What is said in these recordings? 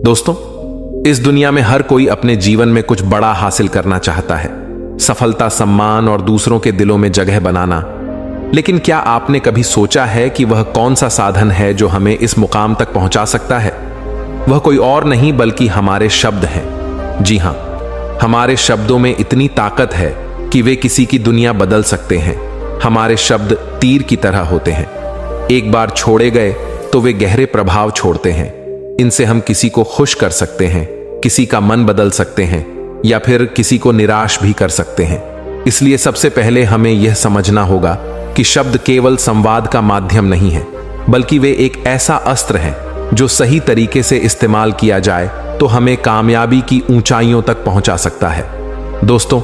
दोस्तों, इस दुनिया में हर कोई अपने जीवन में कुछ बड़ा हासिल करना चाहता है, सफलता, सम्मान और दूसरों के दिलों में जगह बनाना। लेकिन क्या आपने कभी सोचा है कि वह कौन सा साधन है जो हमें इस मुकाम तक पहुंचा सकता है? वह कोई और नहीं बल्कि हमारे शब्द हैं। जी हां, हमारे शब्दों में इतनी ताकत है कि वे किसी की दुनिया बदल सकते हैं। हमारे शब्द तीर की तरह होते हैं, एक बार छोड़े गए तो वे गहरे प्रभाव छोड़ते हैं। इनसे हम किसी को खुश कर सकते हैं, किसी का मन बदल सकते हैं या फिर किसी को निराश भी कर सकते हैं। इसलिए सबसे पहले हमें यह समझना होगा कि शब्द केवल संवाद का माध्यम नहीं है, बल्कि वे एक ऐसा अस्त्र है जो सही तरीके से इस्तेमाल किया जाए तो हमें कामयाबी की ऊंचाइयों तक पहुंचा सकता है। दोस्तों,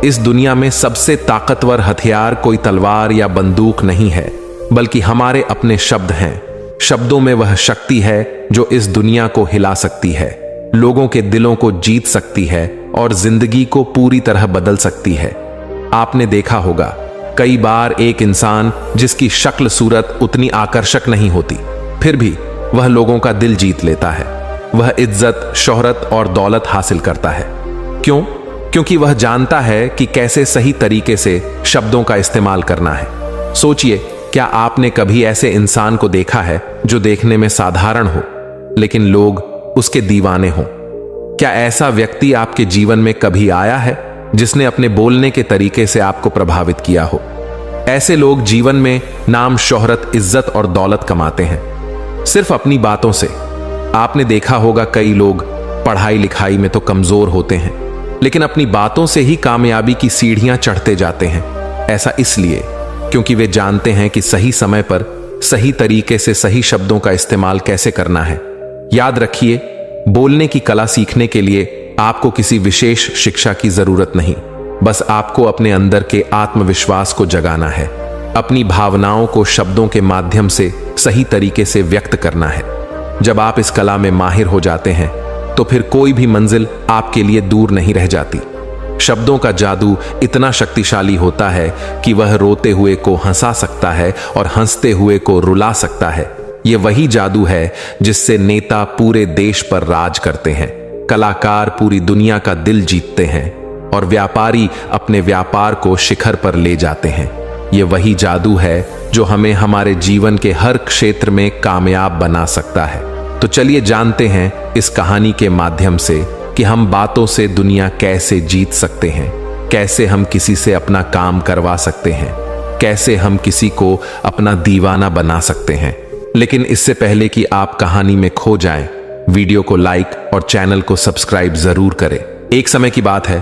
इस दुनिया में सबसे ताकतवर हथियार कोई तलवार या बंदूक नहीं है, बल्कि हमारे अपने शब्द हैं। शब्दों में वह शक्ति है जो इस दुनिया को हिला सकती है, लोगों के दिलों को जीत सकती है और जिंदगी को पूरी तरह बदल सकती है। आपने देखा होगा, कई बार एक इंसान जिसकी शक्ल सूरत उतनी आकर्षक नहीं होती, फिर भी वह लोगों का दिल जीत लेता है। वह इज्जत, शोहरत और दौलत हासिल करता है। क्यों? क्योंकि वह जानता है कि कैसे सही तरीके से शब्दों का इस्तेमाल करना है। सोचिए, क्या आपने कभी ऐसे इंसान को देखा है जो देखने में साधारण हो लेकिन लोग उसके दीवाने हों? क्या ऐसा व्यक्ति आपके जीवन में कभी आया है जिसने अपने बोलने के तरीके से आपको प्रभावित किया हो? ऐसे लोग जीवन में नाम, शोहरत, इज्जत और दौलत कमाते हैं सिर्फ अपनी बातों से। आपने देखा होगा, कई लोग पढ़ाई लिखाई में तो कमजोर होते हैं लेकिन अपनी बातों से ही कामयाबी की सीढ़ियां चढ़ते जाते हैं। ऐसा इसलिए क्योंकि वे जानते हैं कि सही समय पर सही तरीके से सही शब्दों का इस्तेमाल कैसे करना है। याद रखिए, बोलने की कला सीखने के लिए आपको किसी विशेष शिक्षा की जरूरत नहीं, बस आपको अपने अंदर के आत्मविश्वास को जगाना है, अपनी भावनाओं को शब्दों के माध्यम से सही तरीके से व्यक्त करना है। जब आप इस कला में माहिर हो जाते हैं तो फिर कोई भी मंजिल आपके लिए दूर नहीं रह जाती। शब्दों का जादू इतना शक्तिशाली होता है कि वह रोते हुए को हंसा सकता है और हंसते हुए को रुला सकता है। यह वही जादू है जिससे नेता पूरे देश पर राज करते हैं, कलाकार पूरी दुनिया का दिल जीतते हैं और व्यापारी अपने व्यापार को शिखर पर ले जाते हैं। यह वही जादू है जो हमें हमारे जीवन के हर क्षेत्र में कामयाब बना सकता है। तो चलिए जानते हैं इस कहानी के माध्यम से कि हम बातों से दुनिया कैसे जीत सकते हैं, कैसे हम किसी से अपना काम करवा सकते हैं, कैसे हम किसी को अपना दीवाना बना सकते हैं। लेकिन इससे पहले कि आप कहानी में खो जाएं, वीडियो को लाइक और चैनल को सब्सक्राइब जरूर करें। एक समय की बात है,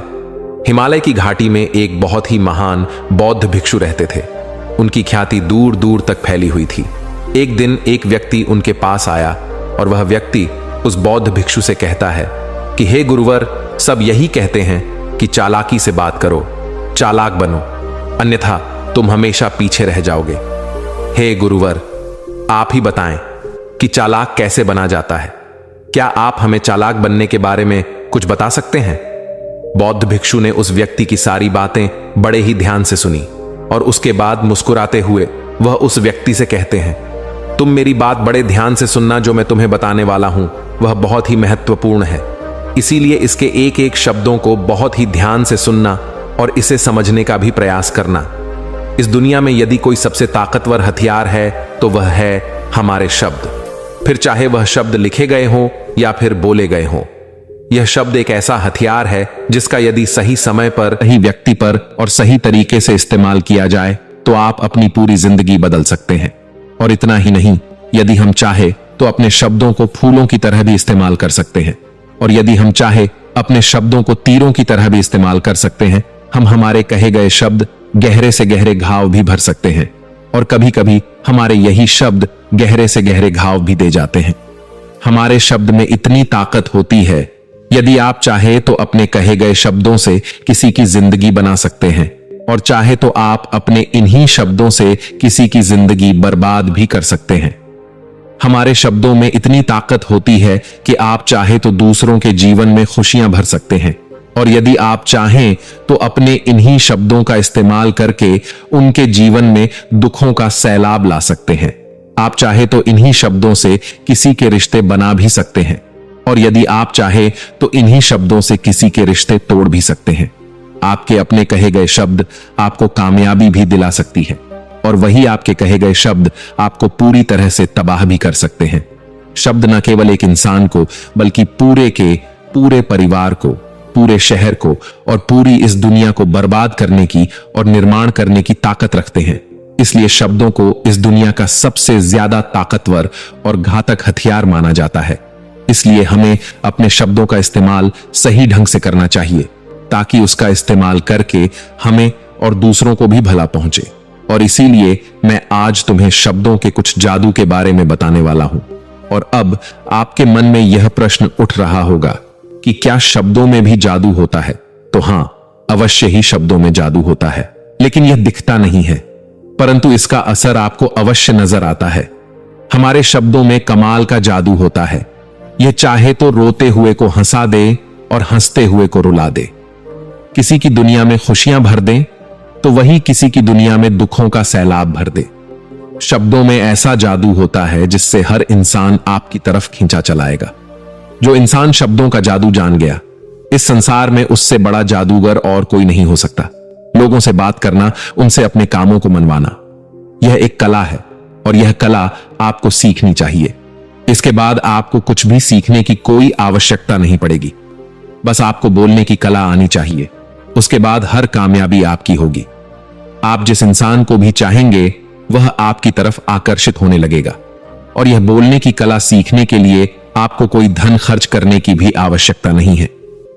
हिमालय की घाटी में एक बहुत ही महान बौद्ध भिक्षु रहते थे। उनकी ख्याति दूर दूर तक फैली हुई थी। एक दिन एक व्यक्ति उनके पास आया और वह व्यक्ति उस बौद्ध भिक्षु से कहता है कि हे गुरुवर, सब यही कहते हैं कि चालाकी से बात करो, चालाक बनो, अन्यथा तुम हमेशा पीछे रह जाओगे। हे गुरुवर, आप ही बताएं कि चालाक कैसे बना जाता है। क्या आप हमें चालाक बनने के बारे में कुछ बता सकते हैं? बौद्ध भिक्षु ने उस व्यक्ति की सारी बातें बड़े ही ध्यान से सुनी और उसके बाद मुस्कुराते हुए वह उस व्यक्ति से कहते हैं, तुम मेरी बात बड़े ध्यान से सुनना। जो मैं तुम्हें बताने वाला हूं वह बहुत ही महत्वपूर्ण है, इसीलिए इसके एक एक शब्दों को बहुत ही ध्यान से सुनना और इसे समझने का भी प्रयास करना। इस दुनिया में यदि कोई सबसे ताकतवर हथियार है तो वह है हमारे शब्द। फिर चाहे वह शब्द लिखे गए हों या फिर बोले गए हों, यह शब्द एक ऐसा हथियार है जिसका यदि सही समय पर, सही व्यक्ति पर और सही तरीके से इस्तेमाल किया जाए तो आप अपनी पूरी जिंदगी बदल सकते हैं। और इतना ही नहीं, यदि हम चाहे तो अपने शब्दों को फूलों की तरह भी इस्तेमाल कर सकते हैं और यदि हम चाहे अपने शब्दों को तीरों की तरह भी इस्तेमाल कर सकते हैं। हम हमारे कहे गए शब्द गहरे से गहरे घाव भी भर सकते हैं और कभी कभी हमारे यही शब्द गहरे से गहरे घाव भी दे जाते हैं। हमारे शब्द में इतनी ताकत होती है, यदि आप चाहे तो अपने कहे गए शब्दों से किसी की जिंदगी बना सकते हैं और चाहे तो आप अपने इन्हीं शब्दों से किसी की जिंदगी बर्बाद भी कर सकते हैं। हमारे शब्दों में इतनी ताकत होती है कि आप चाहे तो दूसरों के जीवन में खुशियां भर सकते हैं और यदि आप चाहें तो अपने इन्हीं शब्दों का इस्तेमाल करके उनके जीवन में दुखों का सैलाब ला सकते हैं। आप चाहे तो इन्हीं शब्दों से किसी के रिश्ते बना भी सकते हैं। और यदि आप चाहे तो इन्हीं शब्दों से किसी के रिश्ते तोड़ भी सकते हैं। आपके अपने कहे गए शब्द आपको कामयाबी भी दिला सकती है और वही आपके कहे गए शब्द आपको पूरी तरह से तबाह भी कर सकते हैं। शब्द न केवल एक इंसान को बल्कि पूरे परिवार को, पूरे शहर को और पूरी इस दुनिया को बर्बाद करने की और निर्माण करने की ताकत रखते हैं। इसलिए शब्दों को इस दुनिया का सबसे ज्यादा ताकतवर और घातक हथियार माना जाता है। इसलिए हमें अपने शब्दों का इस्तेमाल सही ढंग से करना चाहिए ताकि उसका इस्तेमाल करके हमें और दूसरों को भी भला पहुंचे। और इसीलिए मैं आज तुम्हें शब्दों के कुछ जादू के बारे में बताने वाला हूं। और अब आपके मन में यह प्रश्न उठ रहा होगा कि क्या शब्दों में भी जादू होता है? तो हां, अवश्य ही शब्दों में जादू होता है, लेकिन यह दिखता नहीं है, परंतु इसका असर आपको अवश्य नजर आता है। हमारे शब्दों में कमाल का जादू होता है। यह चाहे तो रोते हुए को हंसा दे और हंसते हुए को रुला दे। किसी की दुनिया में खुशियां भर दे तो वही किसी की दुनिया में दुखों का सैलाब भर दे। शब्दों में ऐसा जादू होता है जिससे हर इंसान आपकी तरफ खींचा चलाएगा। जो इंसान शब्दों का जादू जान गया, इस संसार में उससे बड़ा जादूगर और कोई नहीं हो सकता। लोगों से बात करना, उनसे अपने कामों को मनवाना, यह एक कला है और यह कला आपको सीखनी चाहिए। इसके बाद आपको कुछ भी सीखने की कोई आवश्यकता नहीं पड़ेगी। बस आपको बोलने की कला आनी चाहिए। उसके बाद हर कामयाबी आपकी होगी। आप जिस इंसान को भी चाहेंगे वह आपकी तरफ आकर्षित होने लगेगा। और यह बोलने की कला सीखने के लिए आपको कोई धन खर्च करने की भी आवश्यकता नहीं है।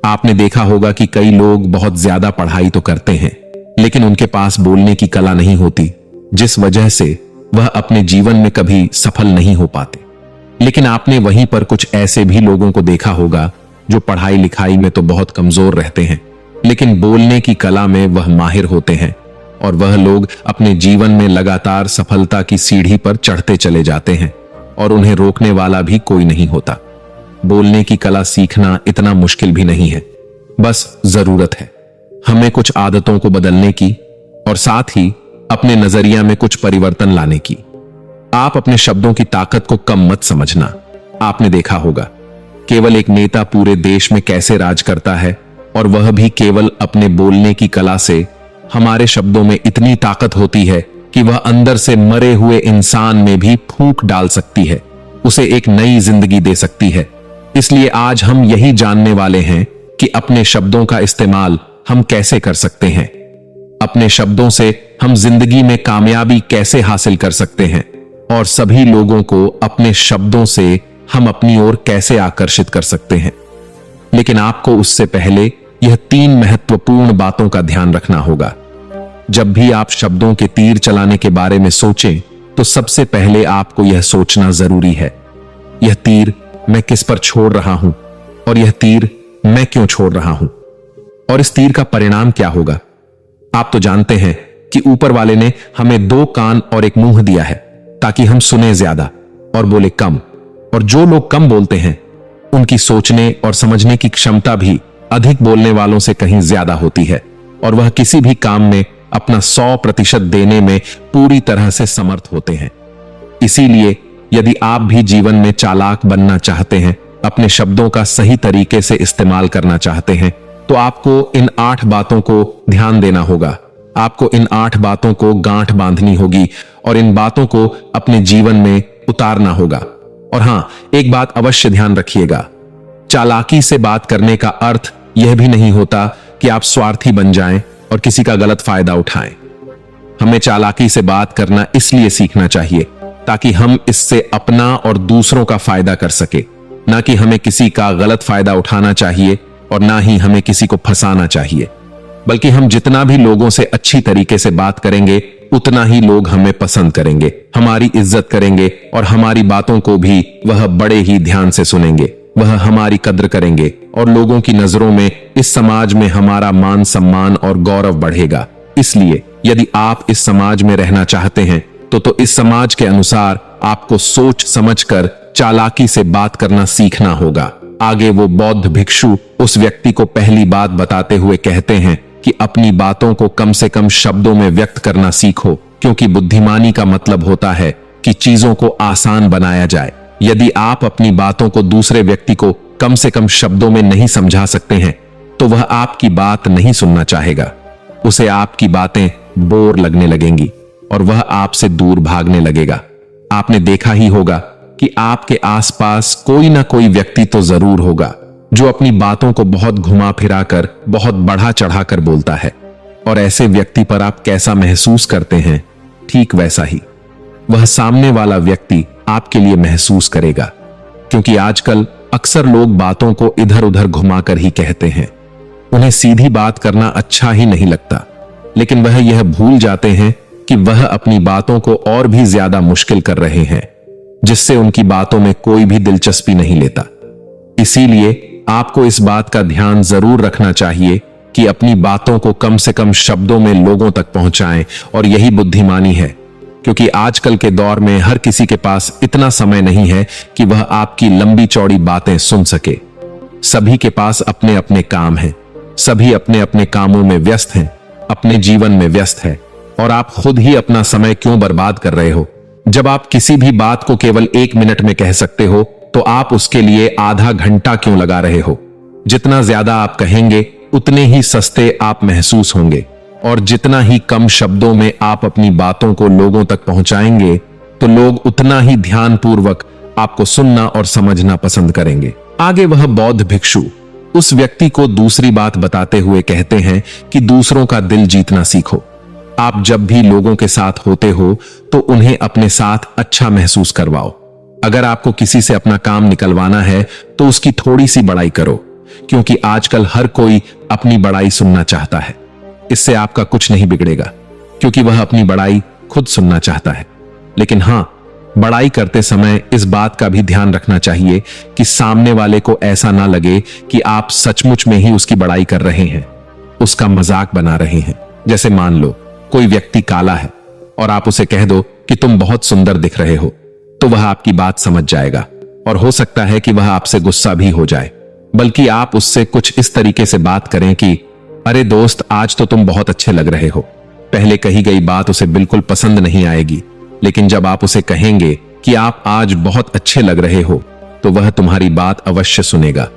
आपने देखा होगा कि कई लोग बहुत ज्यादा पढ़ाई तो करते हैं, लेकिन उनके पास बोलने की कला नहीं होती, जिस वजह से वह अपने जीवन में कभी सफल नहीं हो पाते। लेकिन आपने वहीं पर कुछ ऐसे भी लोगों को देखा होगा जो पढ़ाई लिखाई में तो बहुत कमजोर रहते हैं, लेकिन बोलने की कला में वह माहिर होते हैं और वह लोग अपने जीवन में लगातार सफलता की सीढ़ी पर चढ़ते चले जाते हैं और उन्हें रोकने वाला भी कोई नहीं होता। बोलने की कला सीखना इतना मुश्किल भी नहीं है, बस जरूरत है हमें कुछ आदतों को बदलने की और साथ ही अपने नजरिया में कुछ परिवर्तन लाने की। आप अपने शब्दों की ताकत को कम मत समझना। आपने देखा होगा केवल एक नेता पूरे देश में कैसे राज करता है, और वह भी केवल अपने बोलने की कला से। हमारे शब्दों में इतनी ताकत होती है कि वह अंदर से मरे हुए इंसान में भी फूंक डाल सकती है, उसे एक नई जिंदगी दे सकती है। इसलिए आज हम यही जानने वाले हैं कि अपने शब्दों का इस्तेमाल हम कैसे कर सकते हैं। अपने शब्दों से हम जिंदगी में कामयाबी कैसे हासिल कर सकते हैं और सभी लोगों को अपने शब्दों से हम अपनी ओर कैसे आकर्षित कर सकते हैं। लेकिन आपको उससे पहले यह 3 महत्वपूर्ण बातों का ध्यान रखना होगा। जब भी आप शब्दों के तीर चलाने के बारे में सोचें तो सबसे पहले आपको यह सोचना जरूरी है, यह तीर मैं किस पर छोड़ रहा हूं और यह तीर मैं क्यों छोड़ रहा हूं और इस तीर का परिणाम क्या होगा। आप तो जानते हैं कि ऊपर वाले ने हमें 2 कान और 1 मुंह दिया है ताकि हम सुने ज्यादा और बोले कम। और जो लोग कम बोलते हैं उनकी सोचने और समझने की क्षमता भी अधिक बोलने वालों से कहीं ज्यादा होती है और वह किसी भी काम में अपना 100% देने में पूरी तरह से समर्थ होते हैं। इसीलिए यदि आप भी जीवन में चालाक बनना चाहते हैं, अपने शब्दों का सही तरीके से इस्तेमाल करना चाहते हैं, तो आपको इन 8 बातों को ध्यान देना होगा। आपको इन 8 बातों को गांठ बांधनी होगी और इन बातों को अपने जीवन में उतारना होगा। और हां, एक बात अवश्य ध्यान रखिएगा, चालाकी से बात करने का अर्थ यह भी नहीं होता कि आप स्वार्थी बन जाएं और किसी का गलत फायदा उठाएं। हमें चालाकी से बात करना इसलिए सीखना चाहिए ताकि हम इससे अपना और दूसरों का फायदा कर सके, ना कि हमें किसी का गलत फायदा उठाना चाहिए और ना ही हमें किसी को फंसाना चाहिए। बल्कि हम जितना भी लोगों से अच्छी तरीके से बात करेंगे उतना ही लोग हमें पसंद करेंगे, हमारी इज्जत करेंगे और हमारी बातों को भी वह बड़े ही ध्यान से सुनेंगे। वह हमारी कद्र करेंगे और लोगों की नजरों में इस समाज में हमारा मान सम्मान और गौरव बढ़ेगा। इसलिए यदि आप इस समाज में रहना चाहते हैं तो इस समाज के अनुसार आपको सोच समझकर चालाकी से बात करना सीखना होगा। आगे वो बौद्ध भिक्षु उस व्यक्ति को पहली बात बताते हुए कहते हैं कि अपनी बातों को कम से कम शब्दों में व्यक्त करना सीखो, क्योंकि बुद्धिमानी का मतलब होता है कि चीजों को आसान बनाया जाए। यदि आप अपनी बातों को दूसरे व्यक्ति को कम से कम शब्दों में नहीं समझा सकते हैं तो वह आपकी बात नहीं सुनना चाहेगा। उसे आपकी बातें बोर लगने लगेंगी और वह आपसे दूर भागने लगेगा। आपने देखा ही होगा कि आपके आसपास कोई ना कोई व्यक्ति तो जरूर होगा जो अपनी बातों को बहुत घुमा फिरा कर, बहुत बढ़ा चढ़ाकर बोलता है। और ऐसे व्यक्ति पर आप कैसा महसूस करते हैं, ठीक वैसा ही वह सामने वाला व्यक्ति आपके लिए महसूस करेगा। क्योंकि आजकल अक्सर लोग बातों को इधर उधर घुमाकर ही कहते हैं। उन्हें सीधी बात करना अच्छा ही नहीं लगता, लेकिन वह यह भूल जाते हैं कि वह अपनी बातों को और भी ज्यादा मुश्किल कर रहे हैं, जिससे उनकी बातों में कोई भी दिलचस्पी नहीं लेता। इसीलिए आपको इस बात का ध्यान जरूर रखना चाहिए कि अपनी बातों को कम से कम शब्दों में लोगों तक पहुंचाएं, और यही बुद्धिमानी है। क्योंकि आजकल के दौर में हर किसी के पास इतना समय नहीं है कि वह आपकी लंबी चौड़ी बातें सुन सके। सभी के पास अपने अपने काम हैं, सभी अपने अपने कामों में व्यस्त हैं, अपने जीवन में व्यस्त है। और आप खुद ही अपना समय क्यों बर्बाद कर रहे हो? जब आप किसी भी बात को केवल 1 मिनट में कह सकते हो तो आप उसके लिए आधा घंटा क्यों लगा रहे हो? जितना ज्यादा आप कहेंगे उतने ही सस्ते आप महसूस होंगे, और जितना ही कम शब्दों में आप अपनी बातों को लोगों तक पहुंचाएंगे तो लोग उतना ही ध्यानपूर्वक आपको सुनना और समझना पसंद करेंगे। आगे वह बौद्ध भिक्षु उस व्यक्ति को दूसरी बात बताते हुए कहते हैं कि दूसरों का दिल जीतना सीखो। आप जब भी लोगों के साथ होते हो तो उन्हें अपने साथ अच्छा महसूस करवाओ। अगर आपको किसी से अपना काम निकलवाना है तो उसकी थोड़ी सी बड़ाई करो, क्योंकि आजकल हर कोई अपनी बड़ाई सुनना चाहता है। इससे आपका कुछ नहीं बिगड़ेगा, क्योंकि वह अपनी बड़ाई खुद सुनना चाहता है। लेकिन हां, बड़ाई करते समय इस बात का भी ध्यान रखना चाहिए कि सामने वाले को ऐसा ना लगे कि आप सचमुच में ही उसकी बड़ाई कर रहे हैं, उसका मजाक बना रहे हैं। जैसे मान लो कोई व्यक्ति काला है और आप उसे कह दो कि तुम बहुत सुंदर दिख रहे हो, तो वह आपकी बात समझ जाएगा और हो सकता है कि वह आपसे गुस्सा भी हो जाए। बल्कि आप उससे कुछ इस तरीके से बात करें कि अरे दोस्त, आज तो तुम बहुत अच्छे लग रहे हो। पहले कही गई बात उसे बिल्कुल पसंद नहीं आएगी, लेकिन जब आप उसे कहेंगे कि आप आज बहुत अच्छे लग रहे हो तो वह तुम्हारी बात अवश्य सुनेगा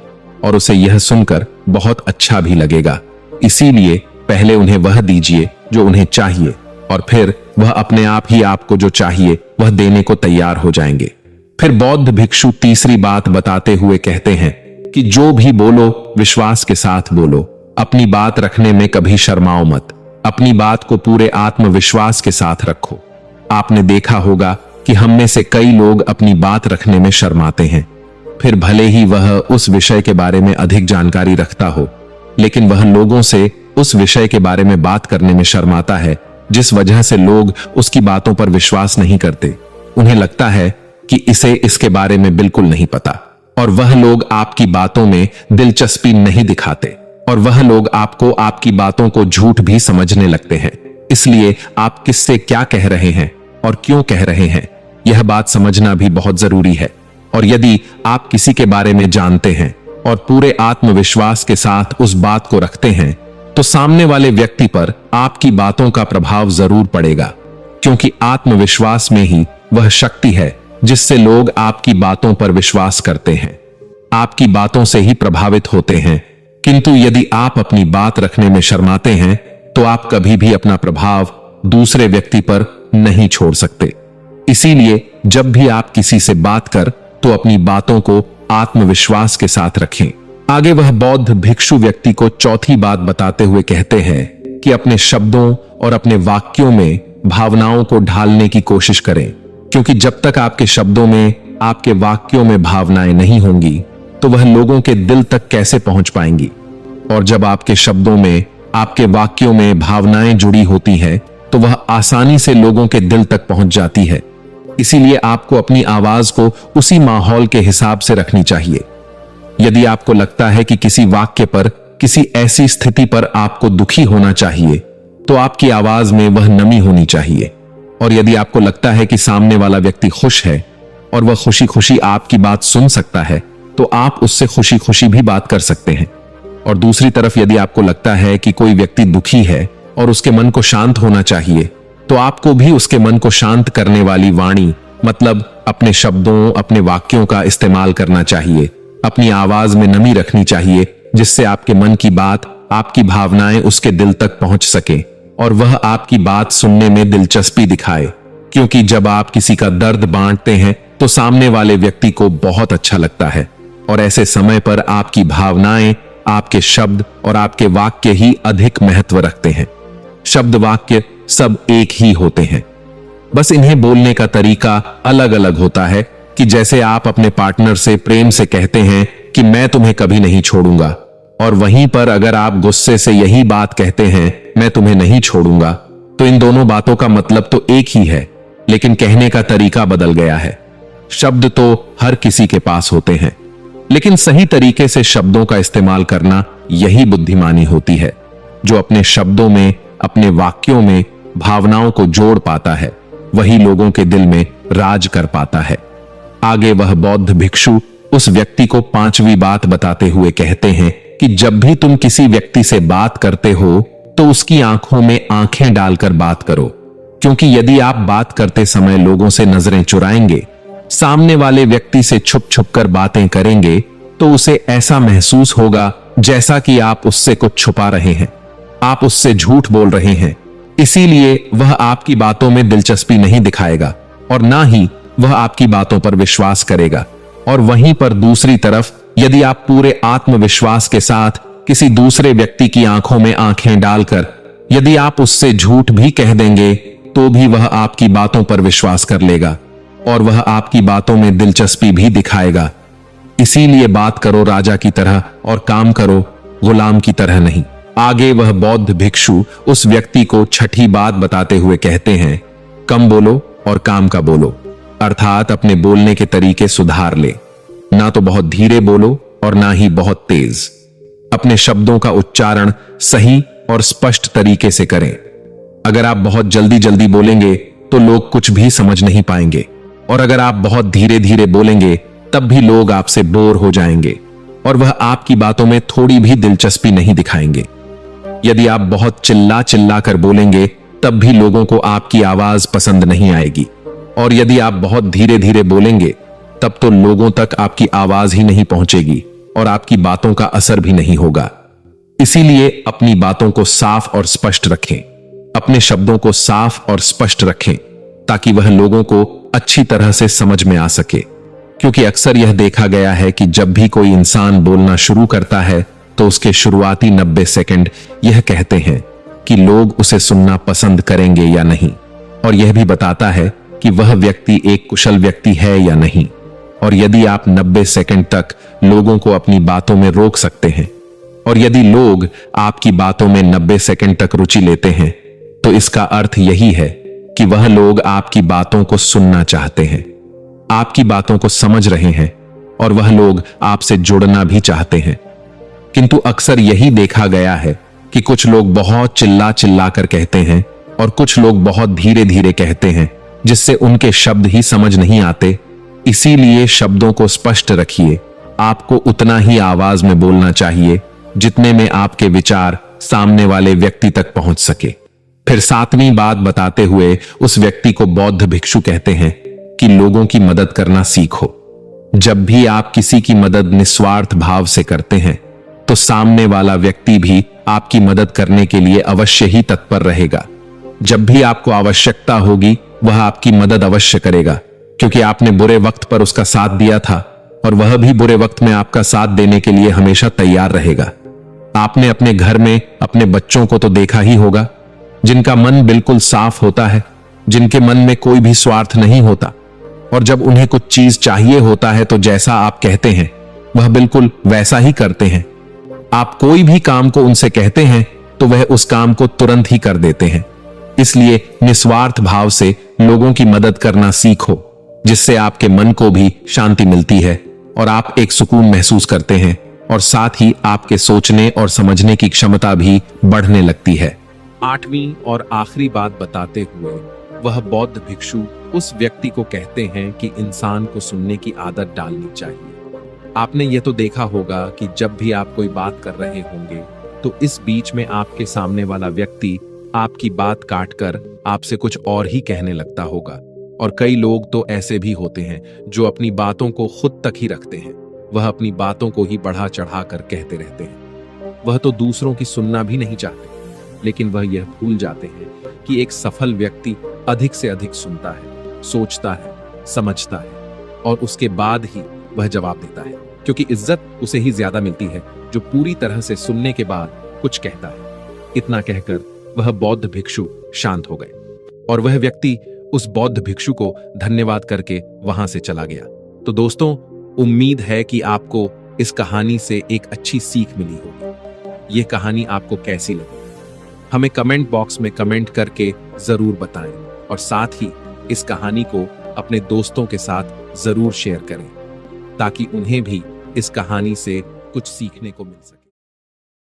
और उसे यह सुनकर बहुत अच्छा भी लगेगा। इसीलिए पहले उन्हें वह दीजिए जो उन्हें चाहिए, और फिर वह अपने आप ही आपको जो चाहिए वह देने को तैयार हो जाएंगे। फिर बौद्ध भिक्षु तीसरी बात बताते हुए कहते हैं कि जो भी बोलो विश्वास के साथ बोलो। अपनी बात रखने में कभी शर्माओ मत। अपनी बात को पूरे आत्मविश्वास के साथ रखो। आपने देखा होगा कि हम में से कई लोग अपनी बात रखने में शर्माते हैं। फिर भले ही वह उस विषय के बारे में अधिक जानकारी रखता हो, लेकिन वह लोगों से उस विषय के बारे में बात करने में शर्माता है, जिस वजह से लोग उसकी बातों पर विश्वास नहीं करते। उन्हें लगता है कि इसे इसके बारे में बिल्कुल नहीं पता, और वह लोग आपकी बातों में दिलचस्पी नहीं दिखाते, और वह लोग आपको आपकी बातों को झूठ भी समझने लगते हैं। इसलिए आप किससे क्या कह रहे हैं और क्यों कह रहे हैं, यह बात समझना भी बहुत जरूरी है। और यदि आप किसी के बारे में जानते हैं और पूरे आत्मविश्वास के साथ उस बात को रखते हैं, तो सामने वाले व्यक्ति पर आपकी बातों का प्रभाव जरूर पड़ेगा, क्योंकि आत्मविश्वास में ही वह शक्ति है जिससे लोग आपकी बातों पर विश्वास करते हैं, आपकी बातों से ही प्रभावित होते हैं। किंतु यदि आप अपनी बात रखने में शर्माते हैं तो आप कभी भी अपना प्रभाव दूसरे व्यक्ति पर नहीं छोड़ सकते। इसीलिए जब भी आप किसी से बात कर तो अपनी बातों को आत्मविश्वास के साथ रखें। आगे वह बौद्ध भिक्षु व्यक्ति को चौथी बात बताते हुए कहते हैं कि अपने शब्दों और अपने वाक्यों में भावनाओं को ढालने की कोशिश करें, क्योंकि जब तक आपके शब्दों में, आपके वाक्यों में भावनाएं नहीं होंगी तो वह लोगों के दिल तक कैसे पहुंच पाएंगी। और जब आपके शब्दों में, आपके वाक्यों में भावनाएं जुड़ी होती हैं तो वह आसानी से लोगों के दिल तक पहुंच जाती है। इसीलिए आपको अपनी आवाज को उसी माहौल के हिसाब से रखनी चाहिए। यदि आपको लगता है कि किसी वाक्य पर, किसी ऐसी स्थिति पर आपको दुखी होना चाहिए, तो आपकी आवाज में वह नमी होनी चाहिए। और यदि आपको लगता है कि सामने वाला व्यक्ति खुश है और वह खुशी खुशी आपकी बात सुन सकता है, तो आप उससे खुशी खुशी भी बात कर सकते हैं। और दूसरी तरफ यदि आपको लगता है कि कोई व्यक्ति दुखी है और उसके मन को शांत होना चाहिए, तो आपको भी उसके मन को शांत करने वाली वाणी, मतलब अपने शब्दों, अपने वाक्यों का इस्तेमाल करना चाहिए, अपनी आवाज में नमी रखनी चाहिए, जिससे आपके मन की बात, आपकी भावनाएं उसके दिल तक पहुंच सके और वह आपकी बात सुनने में दिलचस्पी दिखाए। क्योंकि जब आप किसी का दर्द बांटते हैं तो सामने वाले व्यक्ति को बहुत अच्छा लगता है, और ऐसे समय पर आपकी भावनाएं, आपके शब्द और आपके वाक्य ही अधिक महत्व रखते हैं। शब्द वाक्य सब एक ही होते हैं, बस इन्हें बोलने का तरीका अलग अलग होता है। कि जैसे आप अपने पार्टनर से प्रेम से कहते हैं कि मैं तुम्हें कभी नहीं छोड़ूंगा, और वहीं पर अगर आप गुस्से से यही बात कहते हैं, मैं तुम्हें नहीं छोड़ूंगा, तो इन दोनों बातों का मतलब तो एक ही है, लेकिन कहने का तरीका बदल गया है। शब्द तो हर किसी के पास होते हैं, लेकिन सही तरीके से शब्दों का इस्तेमाल करना यही बुद्धिमानी होती है। जो अपने शब्दों में, अपने वाक्यों में भावनाओं को जोड़ पाता है, वही लोगों के दिल में राज कर पाता है। आगे वह बौद्ध भिक्षु उस व्यक्ति को 5वीं बात बताते हुए कहते हैं कि जब भी तुम किसी व्यक्ति से बात करते हो तो उसकी आंखों में आंखें डालकर बात करो, क्योंकि यदि आप बात करते समय लोगों से नजरें चुराएंगे, सामने वाले व्यक्ति से छुप छुप कर बातें करेंगे, तो उसे ऐसा महसूस होगा जैसा कि आप उससे कुछ छुपा रहे हैं, आप उससे झूठ बोल रहे हैं। इसीलिए वह आपकी बातों में दिलचस्पी नहीं दिखाएगा और ना ही वह आपकी बातों पर विश्वास करेगा। और वहीं पर दूसरी तरफ यदि आप पूरे आत्मविश्वास के साथ किसी दूसरे व्यक्ति की आंखों में आंखें डालकर यदि आप उससे झूठ भी कह देंगे, तो भी वह आपकी बातों पर विश्वास कर लेगा और वह आपकी बातों में दिलचस्पी भी दिखाएगा। इसीलिए बात करो राजा की तरह और काम करो गुलाम की तरह नहीं। आगे वह बौद्ध भिक्षु उस व्यक्ति को 6ठी बात बताते हुए कहते हैं, कम बोलो और काम का बोलो, अर्थात अपने बोलने के तरीके सुधार ले। ना तो बहुत धीरे बोलो और ना ही बहुत तेज। अपने शब्दों का उच्चारण सही और स्पष्ट तरीके से करें। अगर आप बहुत जल्दी जल्दी बोलेंगे तो लोग कुछ भी समझ नहीं पाएंगे, और अगर आप बहुत धीरे धीरे बोलेंगे तब भी लोग आपसे बोर हो जाएंगे और वह आपकी बातों में थोड़ी भी दिलचस्पी नहीं दिखाएंगे। यदि आप बहुत चिल्ला चिल्ला कर बोलेंगे तब भी लोगों को आपकी आवाज पसंद नहीं आएगी, और यदि आप बहुत धीरे धीरे बोलेंगे तब तो लोगों तक आपकी आवाज ही नहीं पहुंचेगी और आपकी बातों का असर भी नहीं होगा। इसीलिए अपनी बातों को साफ और स्पष्ट रखें, अपने शब्दों को साफ और स्पष्ट रखें, ताकि वह लोगों को अच्छी तरह से समझ में आ सके। क्योंकि अक्सर यह देखा गया है कि जब भी कोई इंसान बोलना शुरू करता है तो उसके शुरुआती 90 सेकंड यह कहते हैं कि लोग उसे सुनना पसंद करेंगे या नहीं, और यह भी बताता है कि वह व्यक्ति एक कुशल व्यक्ति है या नहीं। और यदि आप 90 सेकंड तक लोगों को अपनी बातों में रोक सकते हैं, और यदि लोग आपकी बातों में 90 सेकंड तक रुचि लेते हैं, तो इसका अर्थ यही है कि वह लोग आपकी बातों को सुनना चाहते हैं, आपकी बातों को समझ रहे हैं, और वह लोग आपसे जुड़ना भी चाहते हैं। किंतु अक्सर यही देखा गया है कि कुछ लोग बहुत चिल्ला चिल्ला कर कहते हैं और कुछ लोग बहुत धीरे धीरे कहते हैं, जिससे उनके शब्द ही समझ नहीं आते। इसीलिए शब्दों को स्पष्ट रखिए। आपको उतना ही आवाज में बोलना चाहिए जितने में आपके विचार सामने वाले व्यक्ति तक पहुंच सके। फिर 7वीं बात बताते हुए उस व्यक्ति को बौद्ध भिक्षु कहते हैं कि लोगों की मदद करना सीखो। जब भी आप किसी की मदद निस्वार्थ भाव से करते हैं तो सामने वाला व्यक्ति भी आपकी मदद करने के लिए अवश्य ही तत्पर रहेगा। जब भी आपको आवश्यकता होगी वह आपकी मदद अवश्य करेगा, क्योंकि आपने बुरे वक्त पर उसका साथ दिया था और वह भी बुरे वक्त में आपका साथ देने के लिए हमेशा तैयार रहेगा। आपने अपने घर में अपने बच्चों को तो देखा ही होगा, जिनका मन बिल्कुल साफ होता है, जिनके मन में कोई भी स्वार्थ नहीं होता, और जब उन्हें कुछ चीज चाहिए होता है तो जैसा आप कहते हैं वह बिल्कुल वैसा ही करते हैं। आप कोई भी काम को उनसे कहते हैं तो वह उस काम को तुरंत ही कर देते हैं। इसलिए निस्वार्थ भाव से लोगों की मदद करना सीखो, जिससे आपके मन को भी शांति मिलती है और आप एक सुकून महसूस करते हैं, और साथ ही आपके सोचने और समझने की क्षमता भी बढ़ने लगती है। 8वीं और आखिरी बात बताते हुए वह बौद्ध भिक्षु उस व्यक्ति को कहते हैं कि इंसान को सुनने की आदत डालनी चाहिए। आपने ये तो देखा होगा कि जब भी आप कोई बात कर रहे होंगे तो इस बीच में आपके सामने वाला व्यक्ति आपकी बात काटकर आपसे कुछ और ही कहने लगता होगा। और कई लोग तो ऐसे भी होते हैं जो अपनी बातों को खुद तक ही रखते हैं, वह अपनी बातों को ही बढ़ा चढ़ा कर कहते रहते हैं। वह तो दूसरों की सुनना भी नहीं चाहते, लेकिन वह यह भूल जाते हैं कि एक सफल व्यक्ति अधिक से अधिक सुनता है, सोचता है, समझता है और उसके बाद ही वह जवाब देता है, क्योंकि इज्जत उसे ही ज्यादा मिलती है जो पूरी तरह से सुनने के बाद कुछ कहता है। इतना कहकर वह बौद्ध भिक्षु शांत हो गए और वह व्यक्ति उस बौद्ध भिक्षु को धन्यवाद करके वहां से चला गया। तो दोस्तों, उम्मीद है कि आपको इस कहानी से एक अच्छी सीख मिली होगी। यह कहानी आपको कैसी लगी हमें कमेंट बॉक्स में कमेंट करके जरूर बताएं और साथ ही इस कहानी को अपने दोस्तों के साथ जरूर शेयर करें ताकि उन्हें भी इस कहानी से कुछ सीखने को मिल सके।